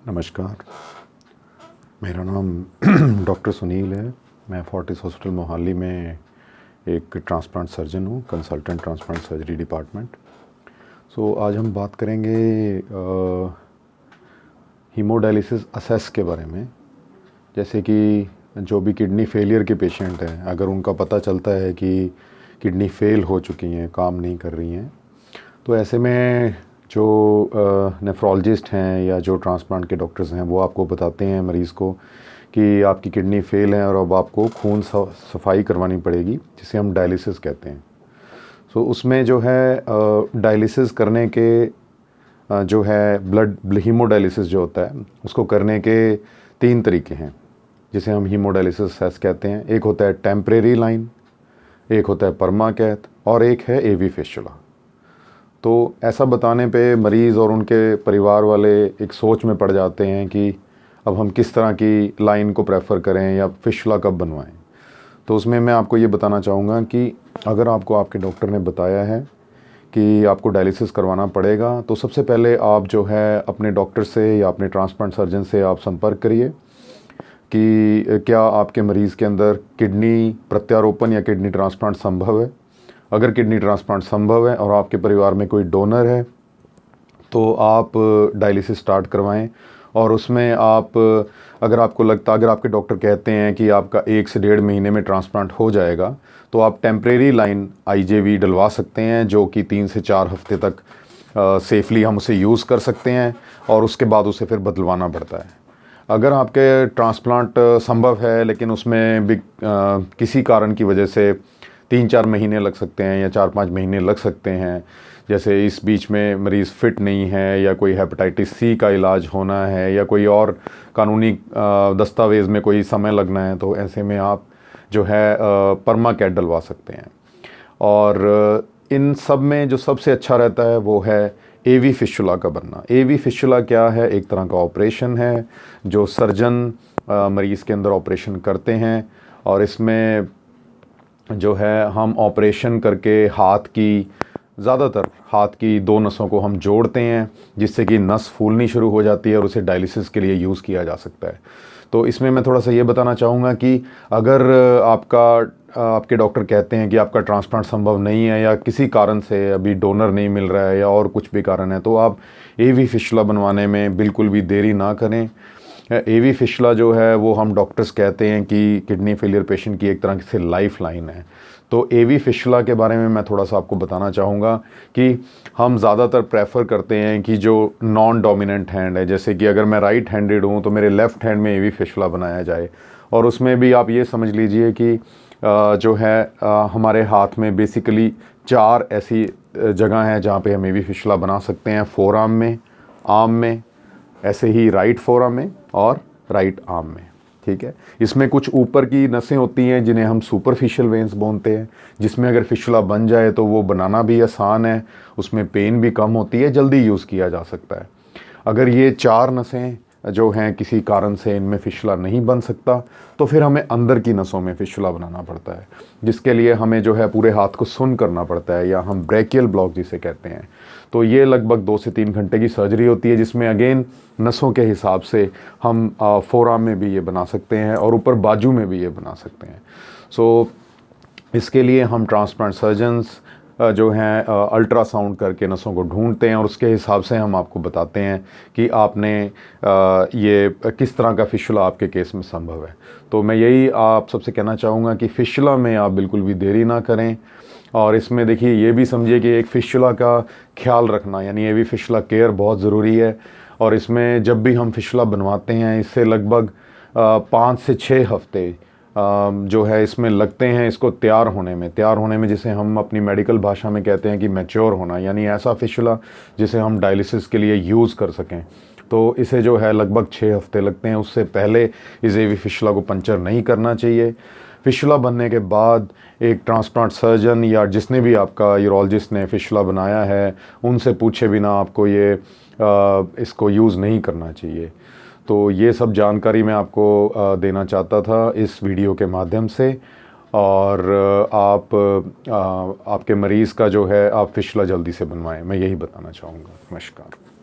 नमस्कार, मेरा नाम डॉक्टर सुनील है। मैं फोर्टिस हॉस्पिटल मोहाली में एक ट्रांसप्लांट सर्जन हूँ, कंसल्टेंट ट्रांसप्लांट सर्जरी डिपार्टमेंट। आज हम बात करेंगे हीमोडायलिसिस असेस के बारे में। जैसे कि जो भी किडनी फेलियर के पेशेंट हैं, अगर उनका पता चलता है कि किडनी फेल हो चुकी हैं, काम नहीं कर रही हैं, तो ऐसे में जो नेफ्रोलॉजिस्ट हैं या जो ट्रांसप्लांट के डॉक्टर्स हैं वो आपको बताते हैं मरीज़ को कि आपकी किडनी फेल है और अब आपको खून सफाई करवानी पड़ेगी, जिसे हम डायलिसिस कहते हैं। उसमें जो है डायलिसिस करने के जो है ब्लड हीमोडायलिसिस जो होता है उसको करने के 3 तरीके हैं, जिसे हम हीमोडायलिसिस असेस कहते हैं। एक होता है टेम्परेरी लाइन, एक होता है परमाकैथ और एक है एवी फिस्टुला। तो ऐसा बताने पे मरीज़ और उनके परिवार वाले एक सोच में पड़ जाते हैं कि अब हम किस तरह की लाइन को प्रेफर करें या फिस्टुला कब बनवाएं। तो उसमें मैं आपको ये बताना चाहूँगा कि अगर आपको आपके डॉक्टर ने बताया है कि आपको डायलिसिस करवाना पड़ेगा, तो सबसे पहले आप जो है अपने डॉक्टर से या अपने ट्रांसप्लांट सर्जन से आप संपर्क करिए कि क्या आपके मरीज़ के अंदर किडनी प्रत्यारोपण या किडनी ट्रांसप्लांट संभव है। अगर किडनी ट्रांसप्लांट संभव है और आपके परिवार में कोई डोनर है, तो आप डायलिसिस स्टार्ट करवाएं। और उसमें आप अगर आपके डॉक्टर कहते हैं कि आपका 1 से 1.5 महीने में ट्रांसप्लांट हो जाएगा, तो आप टेम्परेरी लाइन आईजेवी डलवा सकते हैं, जो कि 3 से 4 हफ्ते तक सेफली हम उसे यूज़ कर सकते हैं और उसके बाद उसे फिर बदलवाना पड़ता है। अगर आपके ट्रांसप्लांट संभव है लेकिन उसमें भी किसी कारण की वजह से 3-4 महीने लग सकते हैं या 4-5 महीने लग सकते हैं, जैसे इस बीच में मरीज़ फिट नहीं है या कोई हेपेटाइटिस सी का इलाज होना है या कोई और कानूनी दस्तावेज़ में कोई समय लगना है, तो ऐसे में आप जो है परमाकैथ डलवा सकते हैं। और इन सब में जो सबसे अच्छा रहता है वो है एवी फिस्टुला का बनना। एवी फिस्टुला क्या है? एक तरह का ऑपरेशन है जो सर्जन मरीज़ के अंदर ऑपरेशन करते हैं, और इसमें जो है हम ऑपरेशन करके ज़्यादातर हाथ की 2 नसों को हम जोड़ते हैं, जिससे कि नस फूलनी शुरू हो जाती है और उसे डायलिसिस के लिए यूज़ किया जा सकता है। तो इसमें मैं थोड़ा सा ये बताना चाहूँगा कि अगर आपके डॉक्टर कहते हैं कि आपका ट्रांसप्लांट संभव नहीं है या किसी कारण से अभी डोनर नहीं मिल रहा है या और कुछ भी कारण है, तो आप एवी फिस्टुला बनवाने में बिल्कुल भी देरी ना करें। एवी फिस्टुला जो है वो हम डॉक्टर्स कहते हैं कि किडनी फेलियर पेशेंट की एक तरह से लाइफ लाइन है। तो एवी फिस्टुला के बारे में मैं थोड़ा सा आपको बताना चाहूँगा कि हम ज़्यादातर प्रेफर करते हैं कि जो नॉन डोमिनेंट हैंड है, जैसे कि अगर मैं राइट हैंडेड हूँ तो मेरे लेफ़्ट हैंड में एवी फिस्टुला बनाया जाए। और उसमें भी आप ये समझ लीजिए कि जो है हमारे हाथ में बेसिकली 4 ऐसी जगह हैं जहाँ पे हम एवी फिस्टुला बना सकते हैं। फोरआर्म में, आर्म में, ऐसे ही राइट फोरआर्म में और राइट आर्म में। ठीक है, इसमें कुछ ऊपर की नसें होती हैं जिन्हें हम सुपरफिशियल वेन्स बोलते हैं, जिसमें अगर फिस्टुला बन जाए तो वो बनाना भी आसान है, उसमें पेन भी कम होती है, जल्दी यूज़ किया जा सकता है। अगर ये 4 नसें जो हैं किसी कारण से इनमें फिस्टुला नहीं बन सकता, तो फिर हमें अंदर की नसों में फिस्टुला बनाना पड़ता है, जिसके लिए हमें जो है पूरे हाथ को सुन्न करना पड़ता है, या हम ब्रैकियल ब्लॉक जिसे कहते हैं। तो ये लगभग 2 से 3 घंटे की सर्जरी होती है, जिसमें अगेन नसों के हिसाब से हम फोरआर्म में भी ये बना सकते हैं और ऊपर बाजू में भी ये बना सकते हैं। इसके लिए हम ट्रांसप्लांट सर्जन्स जो हैं अल्ट्रासाउंड करके नसों को ढूंढते हैं और उसके हिसाब से हम आपको बताते हैं कि आपने ये किस तरह का फिस्टुला आपके केस में संभव है। तो मैं यही आप सबसे कहना चाहूँगा कि फिस्टुला में आप बिल्कुल भी देरी ना करें। और इसमें देखिए ये भी समझिए कि एक फिस्टुला का ख्याल रखना, यानी एवी फिस्टुला केयर बहुत ज़रूरी है। और इसमें जब भी हम फिस्टुला बनवाते हैं, इससे लगभग 5 से 6 हफ्ते जो है इसमें लगते हैं इसको तैयार होने में, जिसे हम अपनी मेडिकल भाषा में कहते हैं कि मैच्योर होना, यानी ऐसा फिस्टुला जिसे हम डायलिसिस के लिए यूज़ कर सकें। तो इसे जो है लगभग 6 हफ्ते लगते हैं। उससे पहले इस एवी फिस्टुला को पंचर नहीं करना चाहिए। फिस्टुला बनने के बाद एक ट्रांसप्लांट सर्जन या जिसने भी आपका यूरोलॉजिस्ट ने फिस्टुला बनाया है, उनसे पूछे बिना आपको ये इसको यूज़ नहीं करना चाहिए। तो ये सब जानकारी मैं आपको देना चाहता था इस वीडियो के माध्यम से। और आपके मरीज़ का जो है आप फिस्टुला जल्दी से बनवाएं, मैं यही बताना चाहूँगा। नमस्कार।